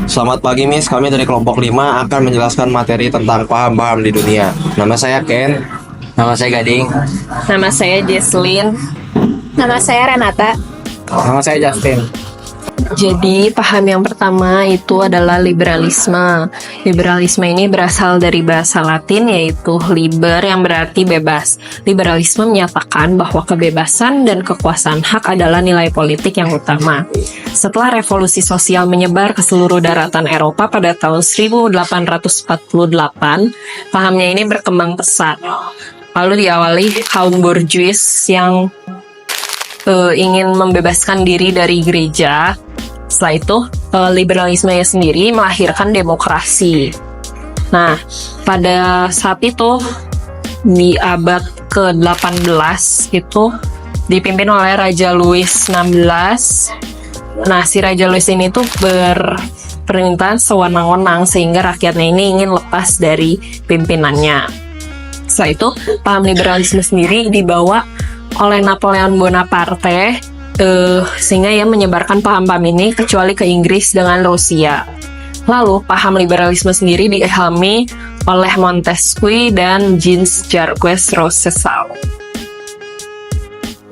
Selamat pagi Miss, kami dari kelompok 5 akan menjelaskan materi tentang paham-paham di dunia. Nama saya Ken. Nama saya Gading. Nama saya Jesslyn. Nama saya Renata. Nama saya Justin. Jadi, paham yang pertama itu adalah liberalisme. Liberalisme ini berasal dari bahasa Latin yaitu liber yang berarti bebas. Liberalisme menyatakan bahwa kebebasan dan kekuasaan hak adalah nilai politik yang utama. Setelah revolusi sosial menyebar ke seluruh daratan Eropa pada tahun 1848, pahamnya ini berkembang pesat. Lalu diawali kaum borjuis yang ingin membebaskan diri dari gereja. Setelah itu, liberalisme sendiri melahirkan demokrasi. Nah, pada saat itu, di abad ke-18 itu dipimpin oleh Raja Louis XVI. Nah, si Raja Louis ini tuh berperintahan sewenang-wenang sehingga rakyatnya ini ingin lepas dari pimpinannya. Setelah itu, paham liberalisme sendiri dibawa oleh Napoleon Bonaparte sehingga ia menyebarkan paham-paham ini kecuali ke Inggris dengan Rusia. Lalu, paham liberalisme sendiri diilhami oleh Montesquieu dan Jean-Jacques Rousseau.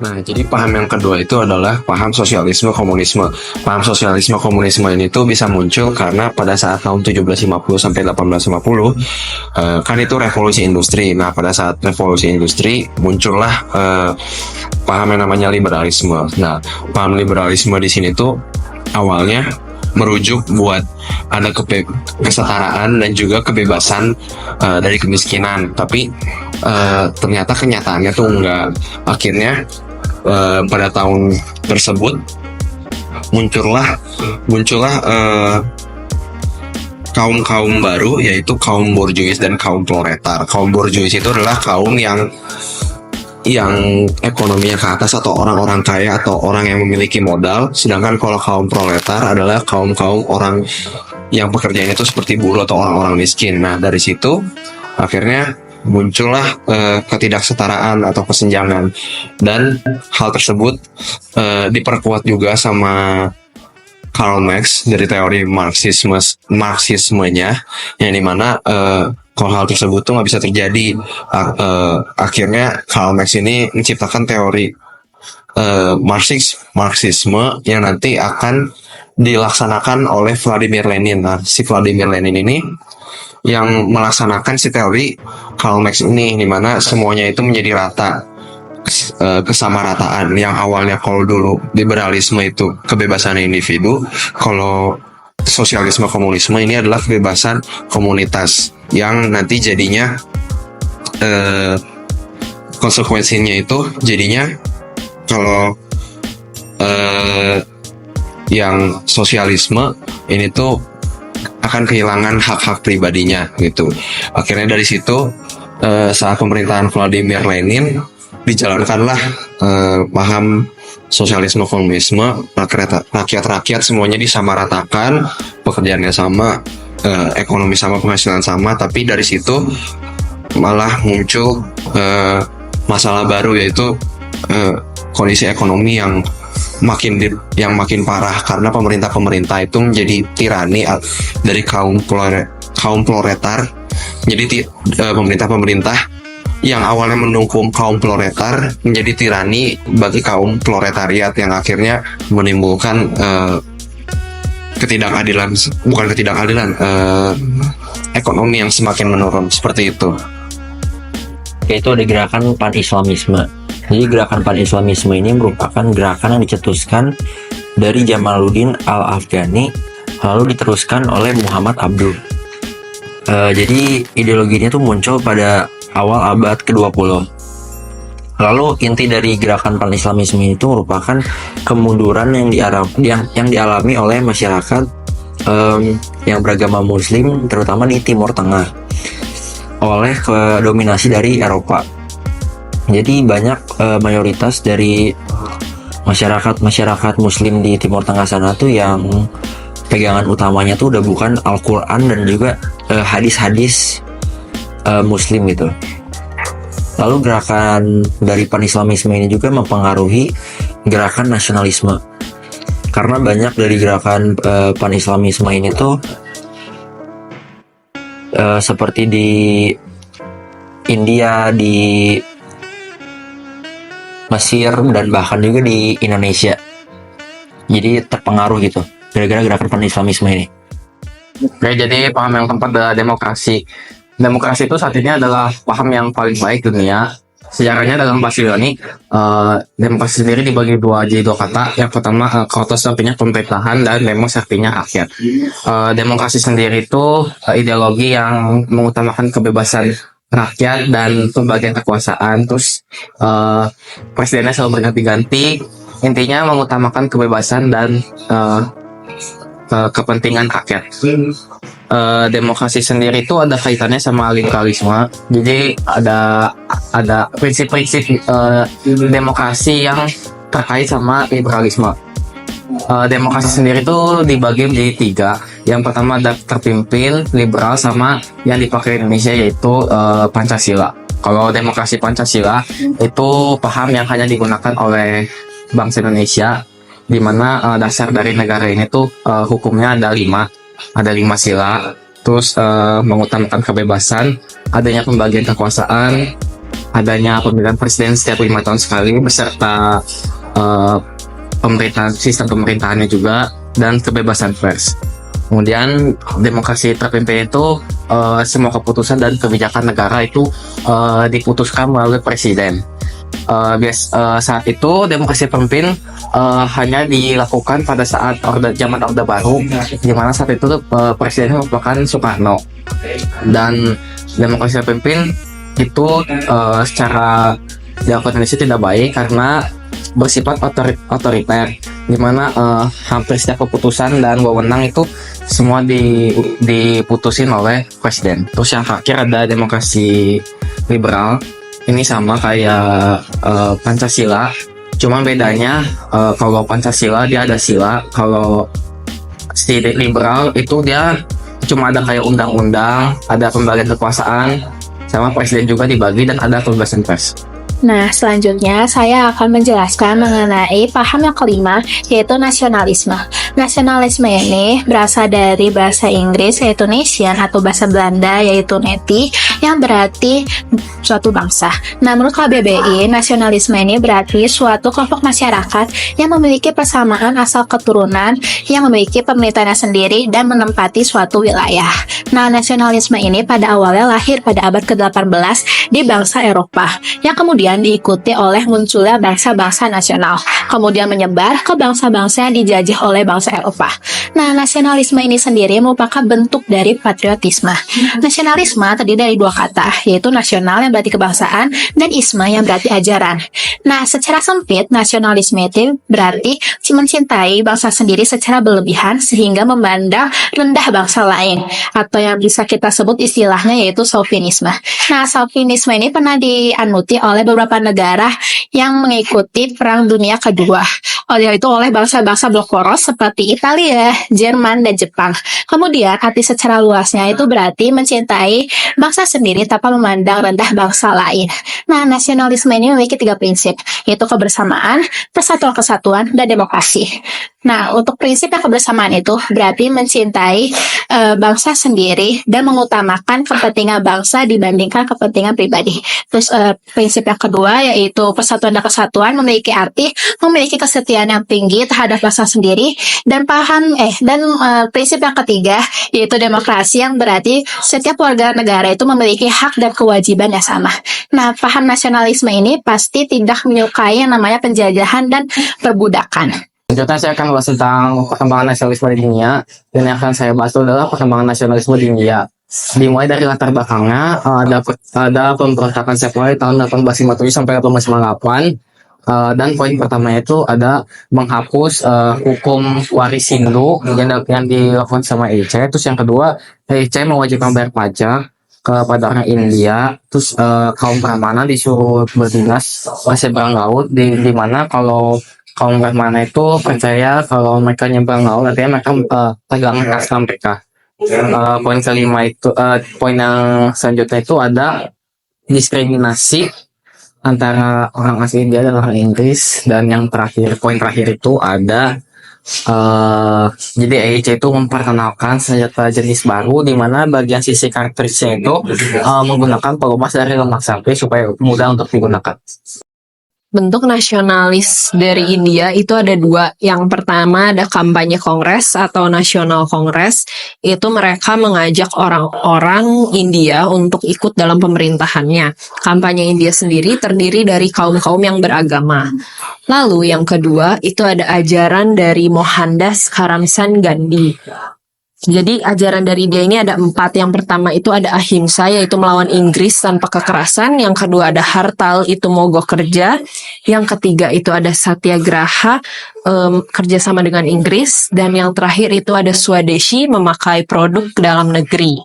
Nah, jadi paham yang kedua itu adalah paham sosialisme komunisme. Paham sosialisme komunisme ini tuh bisa muncul karena pada saat tahun 1750 sampai 1850 kan itu revolusi industri. Nah, pada saat revolusi industri muncullah paham yang namanya liberalisme. Nah, paham liberalisme di sini tuh awalnya merujuk buat ada kesetaraan dan juga kebebasan dari kemiskinan. Tapi ternyata kenyataannya tuh enggak. Akhirnya pada tahun tersebut muncullah kaum baru, yaitu kaum borjuis dan kaum proletar. Kaum borjuis itu adalah kaum yang ekonominya ke atas atau orang-orang kaya atau orang yang memiliki modal, sedangkan kalau kaum proletar adalah kaum orang yang pekerjaannya itu seperti buruh atau orang-orang miskin. Nah, dari situ akhirnya muncullah ketidaksetaraan atau kesenjangan, dan hal tersebut diperkuat juga sama Karl Marx dari teori Marxismenya, yang dimana kalau hal tersebut tuh nggak bisa terjadi. Akhirnya Karl Marx ini menciptakan teori Marxisme yang nanti akan dilaksanakan oleh Vladimir Lenin. Nah, si Vladimir Lenin ini yang melaksanakan si teori Karl Marx ini, di mana semuanya itu menjadi rata, kesamarataan. Yang awalnya kalau dulu liberalisme itu kebebasan individu, kalau sosialisme komunisme ini adalah kebebasan komunitas, yang nanti jadinya konsekuensinya itu jadinya kalau yang sosialisme ini tuh akan kehilangan hak-hak pribadinya gitu. Akhirnya dari situ saat pemerintahan Vladimir Lenin dijalankanlah paham sosialisme komunisme. Rakyat semuanya disamaratakan, pekerjaannya sama, ekonomi sama, penghasilan sama. Tapi dari situ malah muncul masalah baru, yaitu kondisi ekonomi yang makin parah karena pemerintah itu menjadi tirani dari kaum proletar. Jadi pemerintah yang awalnya mendukung kaum proletar menjadi tirani bagi kaum proletariat, yang akhirnya menimbulkan ekonomi yang semakin menurun seperti itu. Yaitu ada gerakan pan-islamisme. Jadi gerakan pan-islamisme ini merupakan gerakan yang dicetuskan dari Jamaluddin Al-Afghani, lalu diteruskan oleh Muhammad Abduh. Jadi ideologinya tuh muncul pada awal abad ke-20. Lalu inti dari gerakan pan-islamisme itu merupakan kemunduran yang dialami oleh masyarakat yang beragama Muslim, terutama di Timur Tengah, oleh dominasi dari Eropa. Jadi banyak mayoritas dari masyarakat Muslim di Timur Tengah sana tuh yang pegangan utamanya tuh udah bukan Al-Quran dan juga hadis-hadis Muslim gitu. Lalu gerakan dari pan-islamisme ini juga mempengaruhi gerakan nasionalisme. Karena banyak dari gerakan pan-Islamisme ini tuh seperti di India, di Mesir, dan bahkan juga di Indonesia. Jadi terpengaruh gitu gara-gara gerakan pan-Islamisme ini. Oke, jadi paham yang keempat adalah demokrasi. Demokrasi itu saat ini adalah paham yang paling baik dunia. Sejarahnya dalam bahasa Yunani, demokrasi sendiri dibagi jadi dua kata. Yang pertama, kratos artinya pemerintahan dan demos artinya rakyat. Demokrasi sendiri itu ideologi yang mengutamakan kebebasan rakyat dan pembagian kekuasaan. Terus presidennya selalu berganti-ganti. Intinya mengutamakan kebebasan dan kepentingan rakyat. Demokrasi sendiri itu ada kaitannya sama liberalisme. Jadi ada prinsip-prinsip demokrasi yang terkait sama liberalisme. Demokrasi sendiri itu dibagi menjadi tiga. Yang pertama ada terpimpin, liberal, sama yang dipakai Indonesia yaitu Pancasila. Kalau demokrasi Pancasila itu paham yang hanya digunakan oleh bangsa Indonesia, di mana dasar dari negara ini tuh hukumnya ada lima sila. Terus mengutamakan kebebasan, adanya pembagian kekuasaan, adanya pemilihan presiden setiap 5 tahun sekali beserta sistem pemerintahannya juga, dan kebebasan pers. Kemudian demokrasi terpimpin itu semua keputusan dan kebijakan negara itu diputuskan melalui presiden. Saat itu demokrasi terpimpin hanya dilakukan pada saat zaman Orde Baru, di mana saat itu presidennya merupakan Soekarno. Dan demokrasi terpimpin itu secara dilakukan Indonesia tidak baik karena bersifat otoriter, di mana hampir setiap keputusan dan wewenang itu semua diputusin oleh presiden. Terus yang terakhir ada demokrasi liberal. Ini sama kayak Pancasila, cuma bedanya kalau Pancasila dia ada sila, kalau si liberal itu dia cuma ada kayak undang-undang, ada pembagian kekuasaan, sama presiden juga dibagi, dan ada kebebasan pers. Nah, selanjutnya saya akan menjelaskan mengenai paham yang kelima, yaitu nasionalisme. Nasionalisme ini berasal dari bahasa Inggris yaitu nation, atau bahasa Belanda yaitu neti, yang berarti suatu bangsa. Nah, menurut KBBI, nasionalisme ini berarti suatu kelompok masyarakat yang memiliki persamaan asal keturunan, yang memiliki pemerintahan sendiri dan menempati suatu wilayah. Nah, nasionalisme ini pada awalnya lahir pada abad ke-18 di bangsa Eropa, yang kemudian diikuti oleh munculnya bangsa-bangsa nasional, kemudian menyebar ke bangsa-bangsa yang dijajah oleh bangsa Eropa. Nah, nasionalisme ini sendiri merupakan bentuk dari patriotisme. Nasionalisme terdiri dari dua kata, yaitu nasional yang berarti kebangsaan dan isme yang berarti ajaran. Nah, secara sempit, nasionalisme itu berarti mencintai bangsa sendiri secara berlebihan sehingga memandang rendah bangsa lain, atau yang bisa kita sebut istilahnya yaitu chauvinisme. Nah, chauvinisme ini pernah dianuti oleh beberapa negara yang mengikuti Perang Dunia Kedua, yaitu oleh bangsa-bangsa blok poros seperti Italia, Jerman, dan Jepang. Kemudian, arti secara luasnya itu berarti mencintai bangsa sendiri tanpa memandang rendah bangsa lain. Nah, nasionalisme ini memiliki 3 prinsip, yaitu kebersamaan, persatuan kesatuan, dan demokrasi. Nah, untuk prinsip yang kebersamaan itu berarti mencintai bangsa sendiri dan mengutamakan kepentingan bangsa dibandingkan kepentingan pribadi. Terus prinsip yang kedua yaitu persatuan dan kesatuan memiliki arti memiliki kesetiaan yang tinggi terhadap bangsa sendiri, dan prinsip yang ketiga yaitu demokrasi yang berarti setiap warga negara itu memiliki hak dan kewajiban yang sama. Nah, paham nasionalisme ini pasti tidak menyukai yang namanya penjajahan dan perbudakan. Selanjutnya saya akan bahas tentang perkembangan nasionalisme di dunia, dan yang akan saya bahas adalah perkembangan nasionalisme di India. Dimulai dari latar belakangnya, ada pemberontakan mulai tahun 1857 sampai 1898, dan poin pertamanya itu ada menghapus hukum waris Hindu yang dilakukan sama EIC. Terus yang kedua, EIC mewajibkan bayar pajak kepada orang India. Terus kaum Brahmana disuruh berdinas seberang laut, di mana kalau kaum Brahmana itu percaya kalau mereka nyebrang laut artinya mereka pegangan kasta mereka. Poin kelima itu poin yang selanjutnya itu ada diskriminasi antara orang asli India dan orang Inggris, dan yang terakhir, poin terakhir itu ada Jadi EIC itu memperkenalkan senjata jenis baru di mana bagian sisi karakteristiknya itu menggunakan pelumas dari lemak sapi supaya mudah untuk digunakan. Bentuk nasionalis dari India itu ada dua. Yang pertama ada kampanye kongres atau nasional kongres. Itu mereka mengajak orang-orang India untuk ikut dalam pemerintahannya. Kampanye India sendiri terdiri dari kaum-kaum yang beragama. Lalu yang kedua itu ada ajaran dari Mohandas Karamchand Gandhi. Jadi ajaran dari dia ini ada 4. Yang pertama itu ada ahimsa, yaitu melawan Inggris tanpa kekerasan. Yang kedua ada hartal, itu mogok kerja. Yang ketiga itu ada satyagraha, kerjasama dengan Inggris. Dan yang terakhir itu ada swadeshi, memakai produk ke dalam negeri.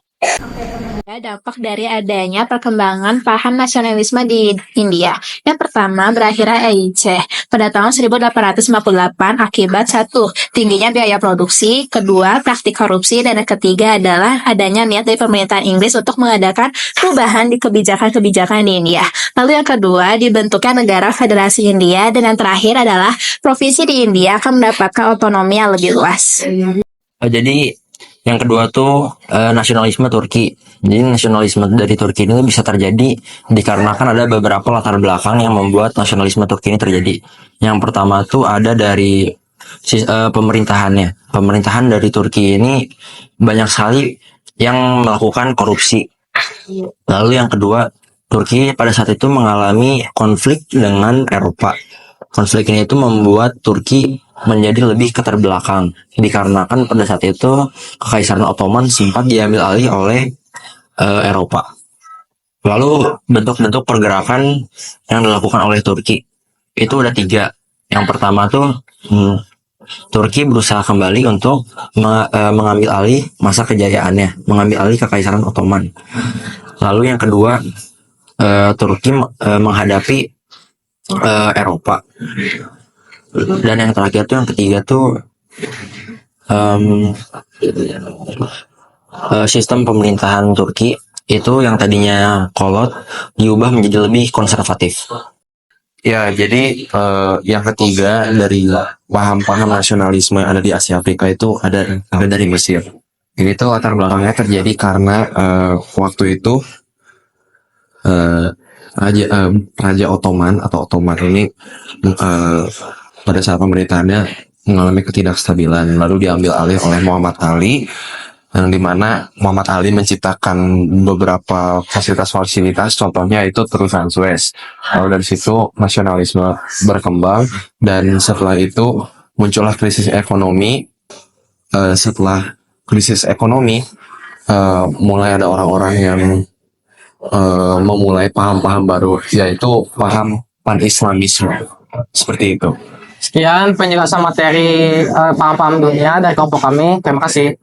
Dampak dari adanya perkembangan paham nasionalisme di India. Yang pertama, berakhirnya EIC pada tahun 1858 akibat 1. Tingginya biaya produksi, kedua, praktik korupsi, dan yang ketiga adalah adanya niat dari pemerintahan Inggris untuk mengadakan perubahan di kebijakan-kebijakan di India. Lalu yang kedua, dibentuknya negara federasi India, dan yang terakhir adalah provinsi di India akan mendapatkan otonomi yang lebih luas. Jadi yang kedua tuh nasionalisme Turki. Jadi nasionalisme dari Turki ini bisa terjadi dikarenakan ada beberapa latar belakang yang membuat nasionalisme Turki ini terjadi. Yang pertama tuh ada dari pemerintahannya. Pemerintahan dari Turki ini banyak sekali yang melakukan korupsi. Lalu yang kedua, Turki pada saat itu mengalami konflik dengan Eropa. Konflik ini itu membuat Turki menjadi lebih keterbelakang dikarenakan pada saat itu Kekaisaran Ottoman sempat diambil alih oleh Eropa. Lalu bentuk-bentuk pergerakan yang dilakukan oleh Turki itu ada 3. Yang pertama tuh Turki berusaha kembali untuk mengambil alih masa kejayaannya, mengambil alih Kekaisaran Ottoman. Lalu yang kedua, Turki menghadapi Eropa. Dan yang terakhir tuh yang ketiga tuh sistem pemerintahan Turki itu yang tadinya kolot diubah menjadi lebih konservatif. Ya, jadi yang ketiga dari paham-paham nasionalisme yang ada di Asia Afrika itu ada dari Mesir. Ini tuh latar belakangnya terjadi karena waktu itu Raja Ottoman atau Ottoman ini pada saat pemerintahannya mengalami ketidakstabilan, lalu diambil alih oleh Muhammad Ali, yang dimana Muhammad Ali menciptakan beberapa fasilitas-fasilitas, contohnya itu terusan Suez. Lalu dari situ nasionalisme berkembang, dan setelah itu muncullah krisis ekonomi. Setelah krisis ekonomi, mulai ada orang-orang yang memulai paham-paham baru, yaitu paham pan-Islamisme. Seperti itu. Sekian penjelasan materi paham-paham dunia dari kelompok kami. Terima kasih.